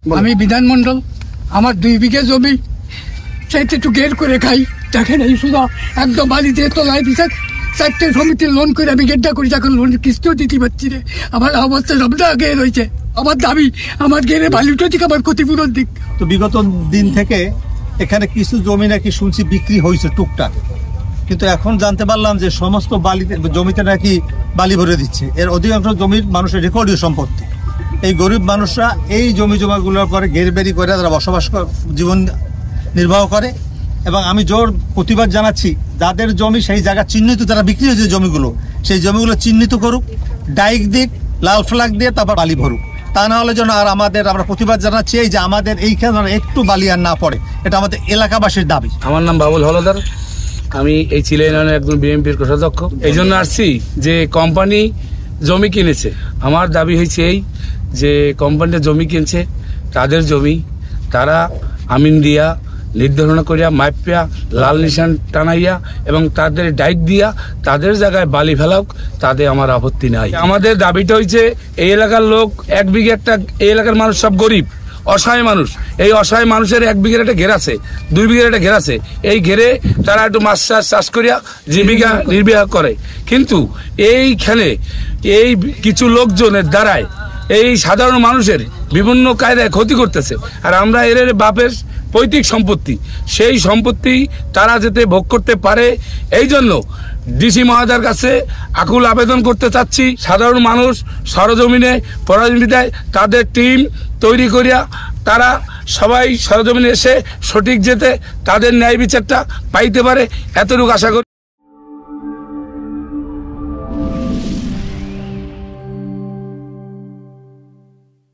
আমি বিধানমন্ডল, আমার 2 বিঘা জমি, সেইটা একটু গের করে খাই। দেখেন এই শুধু একদম বাড়ি দিয়ে তোলায় দিচ্ছে। 4টে সমিতির লোন করে আমি গেটটা করি, এখন লোন কিস্তিও দিতে পারছি রে। আমার অবস্থা সবটা গের হয়েছে। আমার দাবি, আমার গেরে বালিটা দিক, আমার ক্ষতিপূরণ দিক। তো বিগত দিন থেকে এখানে কিছু জমি নাকি শুনছি বিক্রি হয়েছে টুকটাক, কিন্তু এখন জানতে পারলাম যে সমস্ত জমিতে নাকি বালি ভরে দিচ্ছে। এর অধিকাংশ জমির মানুষের রেকর্ডীয় সম্পত্তি। এই গরিব মানুষরা এই জমি জমাগুলোর পরে ঘেরবেরি করে তারা বসবাস জীবন নির্বাহ করে। এবং আমি জোর প্রতিবাদ জানাচ্ছি, যাদের জমি সেই জায়গা চিহ্নিত, যারা বিক্রি হয়েছে জমিগুলো, সেই জমিগুলো চিহ্নিত করুক, ডাইক দিক, লাল ফ্ল্যাগ দিয়ে তারপর বালি ভরুক। তা না হলে যেন আর আমরা প্রতিবাদ জানাচ্ছি এই যে আমাদের এইখানে একটু বালি আর না পড়ে, এটা আমাদের এলাকাবাসীর দাবি। আমার নাম বাবুল হলদার, আমি এই চিলাইনানের একজন বিএমপির কোষাধ্যক্ষ। এই জন্য আসছি যে কোম্পানি জমি কিনেছে। আমার দাবি হয়েছে এই যে কোম্পানিটা জমি কিনছে, তাদের জমি তারা আমিন দিয়া নির্ধারণ করিয়া মাইপিয়া লাল নিশান টানাইয়া এবং তাদের ডাইক দিয়া তাদের জায়গায় বালি ফেলাওক, তাদের আমার আপত্তি নাই। আমাদের দাবিটা হয়েছে এই এলাকার লোক 1 বিঘা একটা, এই এলাকার মানুষ সব গরিব অসহায় মানুষ। এই অসহায় মানুষের 1 বিঘার একটা ঘের আছে, 2 বিঘার একটা ঘের আছে। এই ঘেরে তারা একটু মাছ চাষ করিয়া জীবিকা নির্বাহ করে, কিন্তু এইখানে এই কিছু লোকজনের দ্বারায় এই সাধারণ মানুষের বিভিন্ন কায়দায় ক্ষতি করতেছে। আর আমরা এর বাপের পৈতৃক সম্পত্তি, সেই সম্পত্তি তারা যাতে ভোগ করতে পারে, এই জন্য ডিসি মহোদয়ের কাছে আকুল আবেদন করতে চাচ্ছি। সাধারণ মানুষ সরজমিনে পরাজমিতায় তাদের টিম তৈরি করিয়া তারা সবাই সরজমিনে এসে সঠিক যেতে তাদের ন্যায় বিচারটা পাইতে পারে, এতটুকু আশা করি।